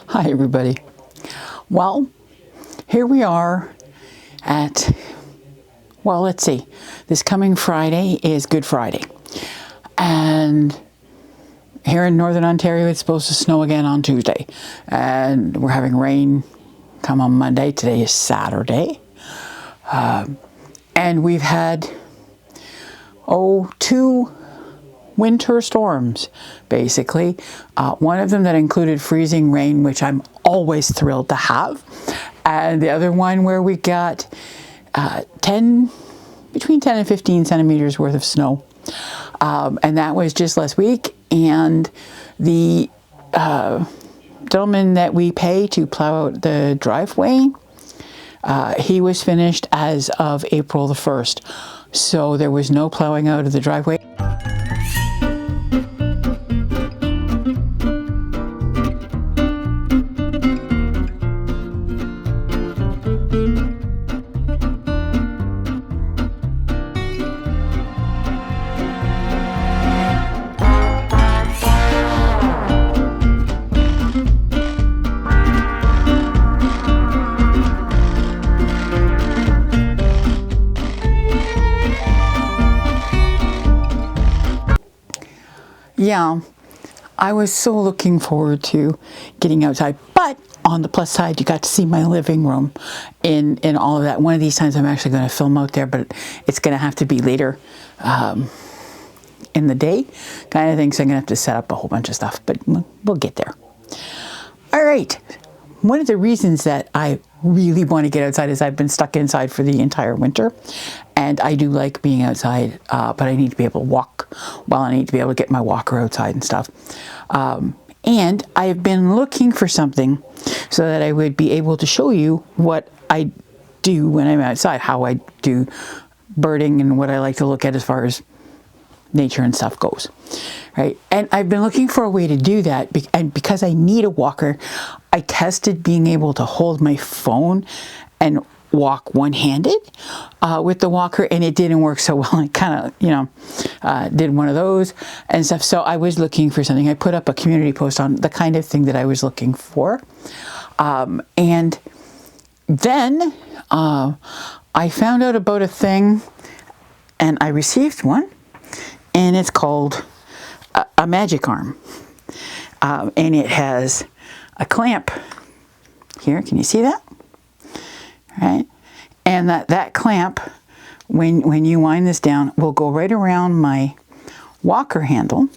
Hi, everybody. Well, here we are at, well, let's see. This coming Friday is Good Friday. And here in Northern Ontario, it's supposed to snow again on Tuesday. And we're having rain come on Monday. Today is Saturday. And we've had, two winter storms, basically. One of them that included freezing rain, which I'm always thrilled to have. And the other one where we got between 10 and 15 centimeters worth of snow. And that was just last week. And the gentleman that we pay to plow out the driveway, he was finished as of April the 1st. So there was no plowing out of the driveway. Yeah, I was so looking forward to getting outside, but on the plus side, you got to see my living room in all of that. One of these times I'm actually going to film out there, but it's going to have to be later in the day kind of thing, so I'm going to have to set up a whole bunch of stuff, but we'll get there. All right, one of the reasons that I really want to get outside is I've been stuck inside for the entire winter, and I do like being outside, but I need to be able to walk. Well, I need to be able to get my walker outside and stuff. And I've been looking for something so that I would be able to show you what I do when I'm outside, how I do birding and what I like to look at as far as nature and stuff goes, right? And I've been looking for a way to do that, and because I need a walker, I tested being able to hold my phone and walk one-handed with the walker, and it didn't work so well. I kind of, did one of those and stuff. So I was looking for something. I put up a community post on the kind of thing that I was looking for. And then I found out about a thing, and I received one, and it's called a magic arm. And it has a clamp here. Can you see that? Right, and that clamp, when you wind this down, will go right around my walker handle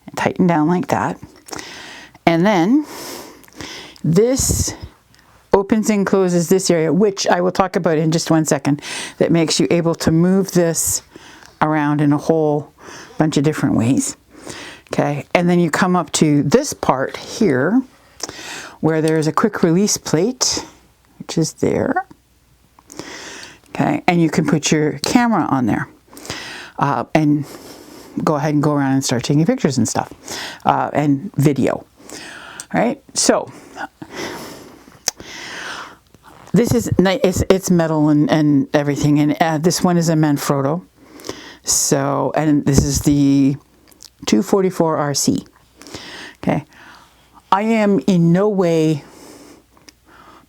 and tighten down like that. And then this opens and closes this area, which I will talk about in just one second, that makes you able to move this around in a whole bunch of different ways. Okay, and then you come up to this part here where there's a quick release plate, which is there. Okay, and you can put your camera on there and go ahead and go around and start taking pictures and stuff and video. All right, so this is nice. It's metal and everything, and this one is a Manfrotto. So, and this is the 244 RC. Okay, I am in no way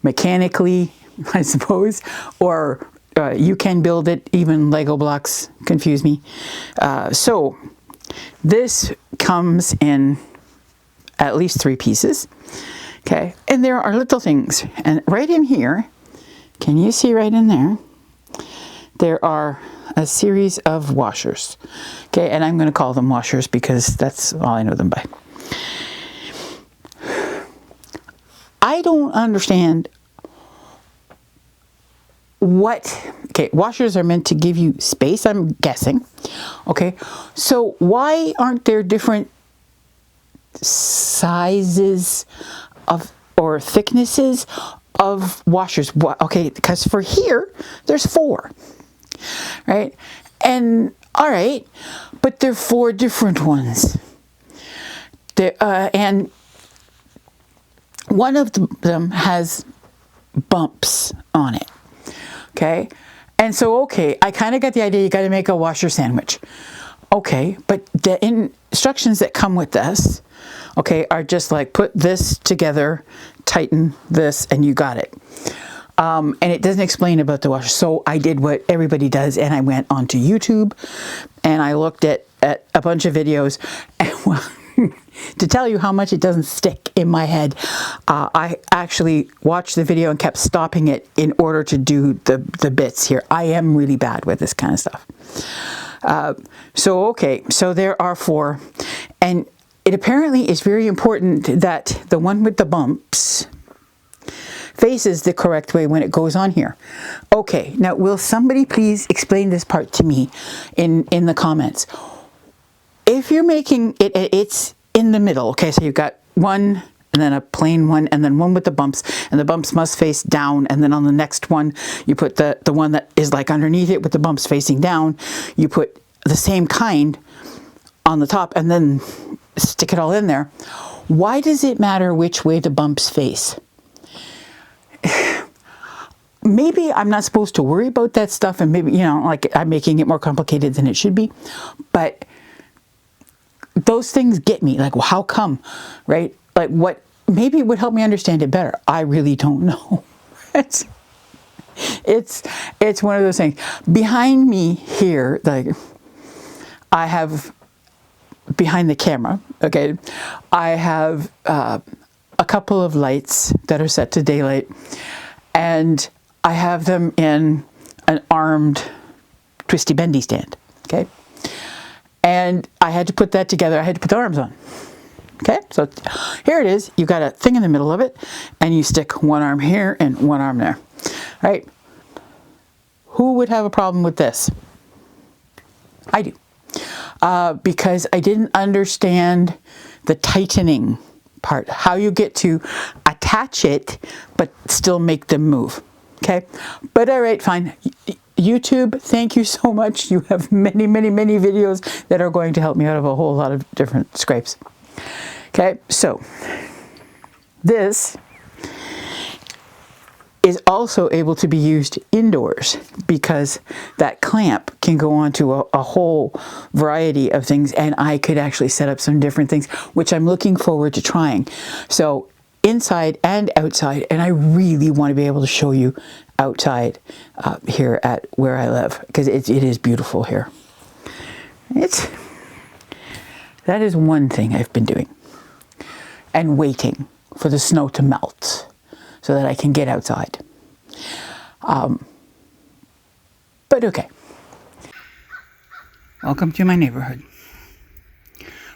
mechanically, I suppose, or you can build it. Even Lego blocks confuse me. So this comes in at least 3 pieces. Okay, and there are little things, and right in here, can you see right in there? There are a series of washers. Okay, and I'm going to call them washers because that's all I know them by. I don't understand washers are meant to give you space, I'm guessing. Okay, so why aren't there different sizes of or thicknesses of washers? Okay, because for here, there's 4, right? And all right, but they're 4 different ones. And one of them has bumps on it. Okay, and so I kind of got the idea you got to make a washer sandwich. Okay, but the instructions that come with this, okay, are just like put this together, tighten this, and you got it. And it doesn't explain about the washer. So I did what everybody does, and I went onto YouTube, and I looked at a bunch of videos, and well, to tell you how much it doesn't stick in my head, I actually watched the video and kept stopping it in order to do the bits here. I am really bad with this kind of stuff. So there are 4, and it apparently is very important that the one with the bumps faces the correct way when it goes on here. Okay, now will somebody please explain this part to me in the comments? If you're making it, it's in the middle. Okay, so you've got one and then a plain one and then one with the bumps, and the bumps must face down, and then on the next one you put the one that is like underneath it with the bumps facing down. You put the same kind on the top and then stick it all in there. Why does it matter which way the bumps face? Maybe I'm not supposed to worry about that stuff, and maybe, you know, like I'm making it more complicated than it should be, but those things get me. Like, well, how come, right? Like, what? Maybe it would help me understand it better. I really don't know. It's one of those things. Behind me here, like, I have, behind the camera, okay, I have a couple of lights that are set to daylight, and I have them in an armed twisty bendy stand, okay? And I had to put that together. I had to put the arms on. Okay, so here it is. You've got a thing in the middle of it, and you stick one arm here and one arm there. All right. Who would have a problem with this? I do. Because I didn't understand the tightening part, how you get to attach it, but still make them move. Okay, but all right, fine. YouTube, thank you so much. You have many, many, many videos that are going to help me out of a whole lot of different scrapes. Okay, so this is also able to be used indoors because that clamp can go onto a whole variety of things, and I could actually set up some different things, which I'm looking forward to trying. So inside and outside, and I really want to be able to show you outside here at where I live, because it is beautiful here. That is one thing I've been doing, and waiting for the snow to melt so that I can get outside. But okay. Welcome to my neighborhood.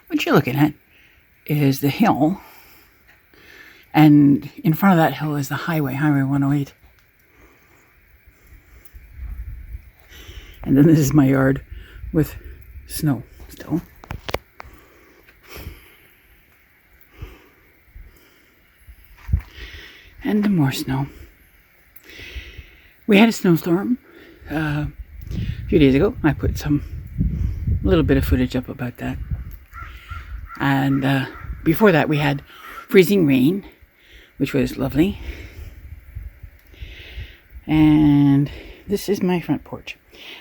What you're looking at is the hill, and in front of that hill is the highway, Highway 108. And then this is my yard with snow still. And more snow. We had a snowstorm a few days ago. I put a little bit of footage up about that. And before that we had freezing rain, which was lovely. And this is my front porch.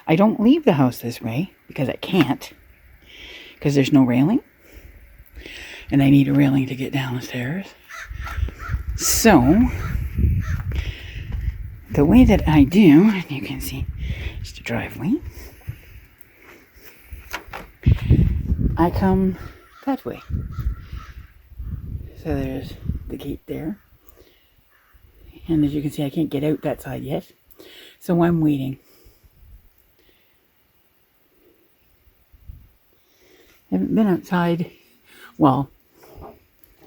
I don't leave the house this way because I can't, because there's no railing, and I need a railing to get down the stairs. So the way that I do, and you can see it's the driveway, I come that way. So there's the gate there, and as you can see, I can't get out that side yet, so I'm waiting. I haven't been outside, well,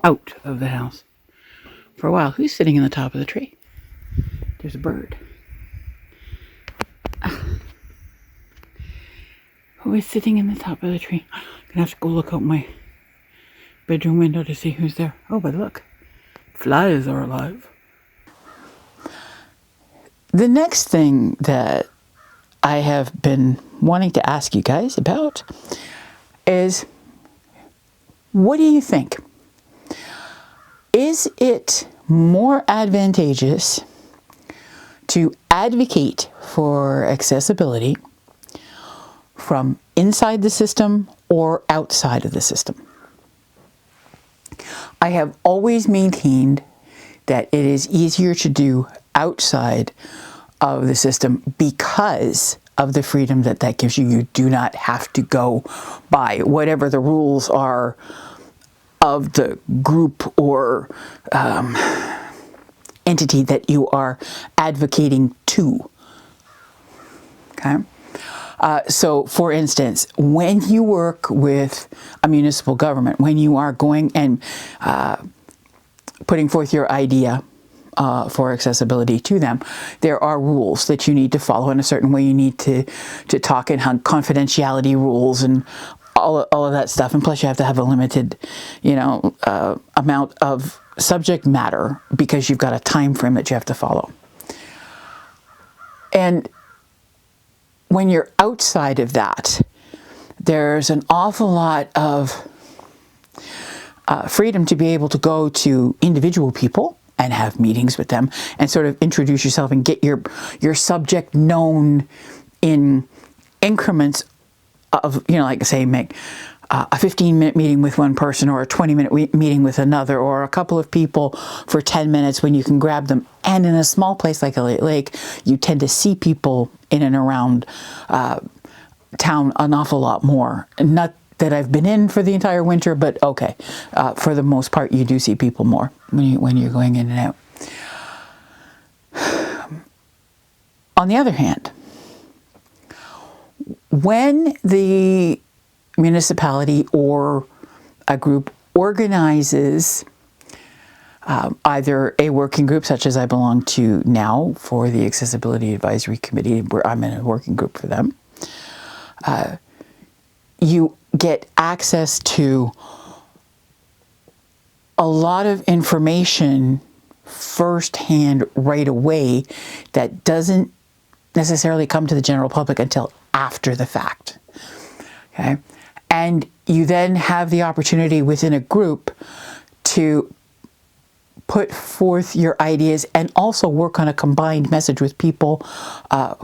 out of the house for a while. Who's sitting in the top of the tree? There's a bird. Who is sitting in the top of the tree? I'm gonna have to go look out my bedroom window to see who's there. Oh, but look, flies are alive. The next thing that I have been wanting to ask you guys about is, what do you think? Is it more advantageous to advocate for accessibility from inside the system or outside of the system. I have always maintained that it is easier to do outside of the system because of the freedom that that gives you. You do not have to go by whatever the rules are of the group or entity that you are advocating to. Okay? So, for instance, when you work with a municipal government, when you are going and putting forth your idea for accessibility to them, there are rules that you need to follow in a certain way. You need to talk in confidentiality rules and all of that stuff. And plus you have to have a limited, amount of subject matter because you've got a time frame that you have to follow. And when you're outside of that, there's an awful lot of freedom to be able to go to individual people and have meetings with them and sort of introduce yourself and get your subject known in increments of, like say, make a 15-minute meeting with one person or a 20-minute meeting with another, or a couple of people for 10 minutes when you can grab them. And in a small place like Elliott Lake, you tend to see people in and around town an awful lot more. Not that I've been in for the entire winter, but okay, for the most part, you do see people more when you're going in and out. On the other hand, when the municipality or a group organizes either a working group, such as I belong to now for the Accessibility Advisory Committee, where I'm in a working group for them, you get access to a lot of information firsthand right away that doesn't necessarily come to the general public until after the fact. Okay? And you then have the opportunity within a group to put forth your ideas and also work on a combined message with people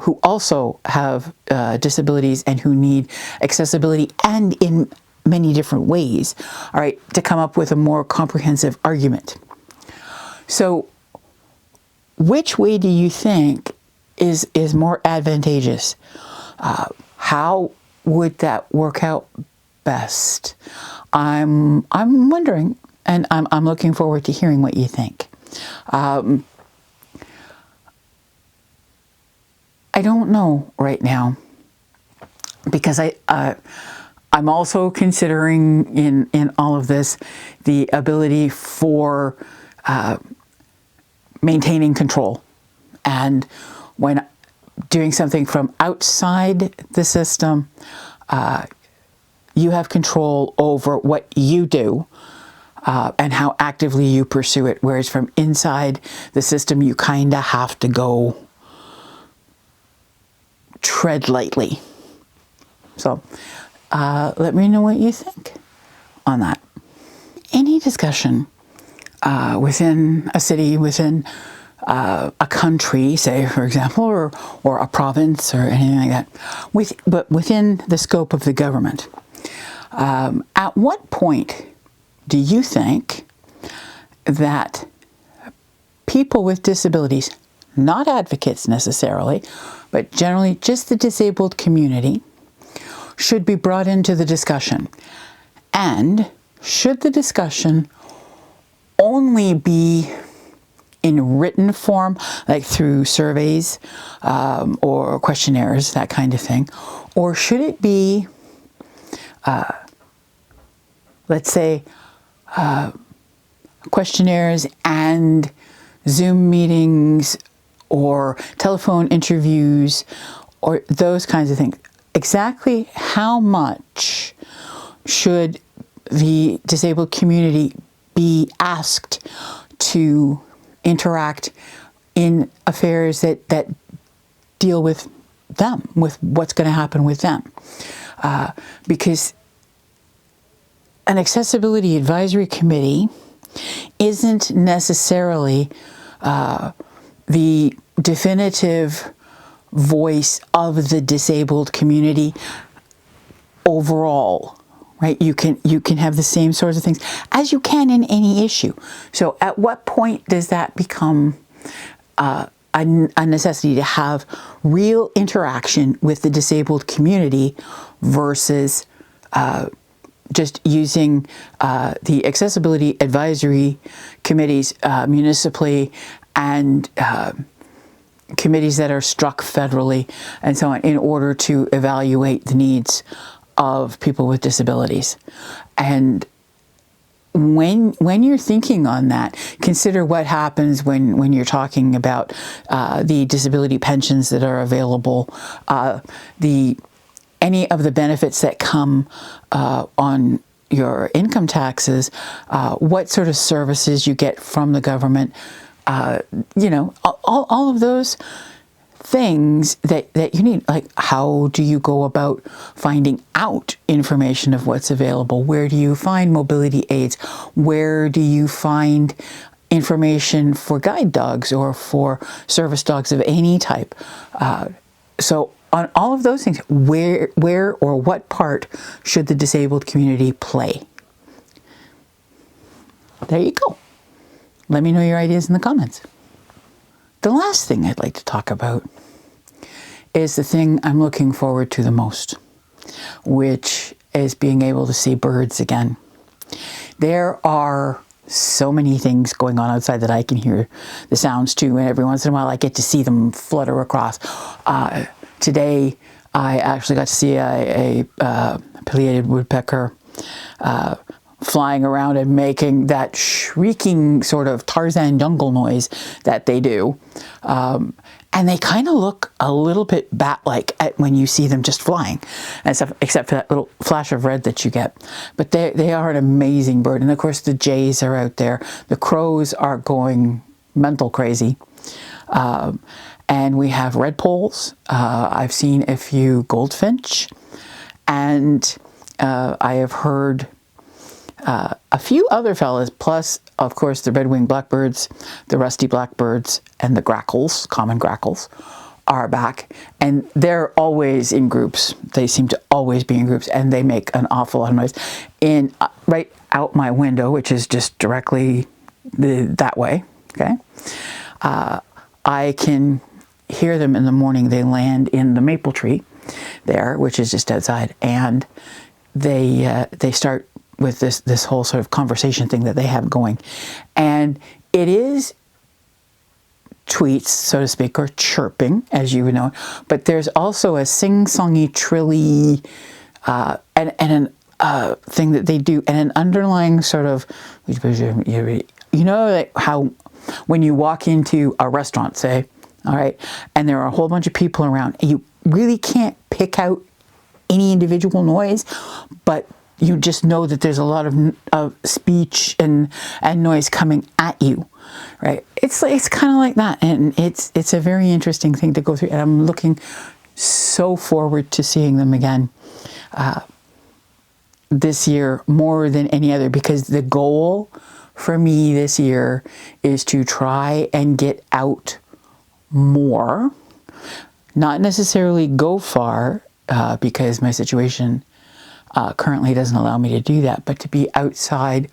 who also have disabilities and who need accessibility, and in many different ways, all right, to come up with a more comprehensive argument. So which way do you think is more advantageous? How would that work out best? I'm wondering, and I'm looking forward to hearing what you think. I don't know right now, because I'm also considering in all of this the ability for maintaining control. And when doing something from outside the system, you have control over what you do and how actively you pursue it. Whereas from inside the system, you kind of have to go tread lightly. So let me know what you think on that. Any discussion within a city, within a country, say, for example, or a province or anything like that, but within the scope of the government, at what point do you think that people with disabilities, not advocates necessarily, but generally just the disabled community, should be brought into the discussion? And should the discussion only be in written form, like through surveys or questionnaires, that kind of thing? Or should it be, let's say, questionnaires and Zoom meetings or telephone interviews or those kinds of things? Exactly how much should the disabled community be asked to interact in affairs that deal with them, with what's going to happen with them? Because an accessibility advisory committee isn't necessarily the definitive voice of the disabled community overall, right? You can have the same sorts of things as you can in any issue. So at what point does that become a necessity to have real interaction with the disabled community versus just using the accessibility advisory committees municipally and committees that are struck federally and so on in order to evaluate the needs of people with disabilities. And when you're thinking on that, consider what happens when you're talking about the disability pensions that are available, any of the benefits that come on your income taxes, what sort of services you get from the government, all of those things that you need. Like, how do you go about finding out information of what's available? Where do you find mobility aids? Where do you find information for guide dogs or for service dogs of any type? So on all of those things, where or what part should the disabled community play? There you go. Let me know your ideas in the comments. The last thing I'd like to talk about is the thing I'm looking forward to the most, which is being able to see birds again. There are so many things going on outside that I can hear the sounds too, and every once in a while I get to see them flutter across. Today I actually got to see a pileated woodpecker flying around and making that shrieking sort of Tarzan jungle noise that they do. And they kind of look a little bit bat-like when you see them just flying, and stuff, except for that little flash of red that you get. But they are an amazing bird. And of course the jays are out there. The crows are going mental crazy. And we have redpolls. I've seen a few goldfinch. And I have heard a few other fellas, plus, of course, the red-winged blackbirds, the rusty blackbirds, and the grackles, common grackles, are back. And they're always in groups. They seem to always be in groups, and they make an awful lot of noise. Right out my window, which is just directly that way, okay? I can hear them in the morning. They land in the maple tree there, which is just outside, and they start with this whole sort of conversation thing that they have going. And it is tweets, so to speak, or chirping, as you would know, but there's also a sing-songy, trilly, and an thing that they do, and an underlying sort of, like how when you walk into a restaurant, say, all right, and there are a whole bunch of people around, and you really can't pick out any individual noise, but you just know that there's a lot of speech and noise coming at you, right? It's kind of like that, and it's a very interesting thing to go through, and I'm looking so forward to seeing them again this year more than any other, because the goal for me this year is to try and get out more, not necessarily go far, because my situation currently doesn't allow me to do that, but to be outside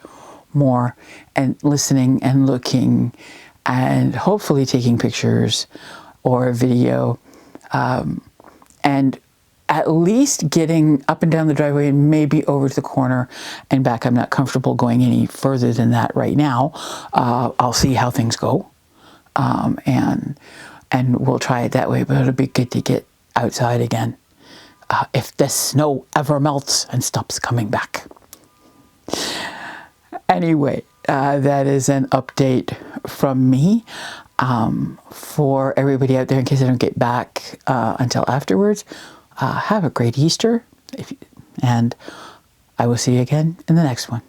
more and listening and looking and hopefully taking pictures or video, and at least getting up and down the driveway and maybe over to the corner and back. I'm not comfortable going any further than that right now. I'll see how things go, and we'll try it that way, but it'll be good to get outside again. If the snow ever melts and stops coming back. Anyway, that is an update from me. For everybody out there, in case I don't get back until afterwards, have a great Easter, and I will see you again in the next one.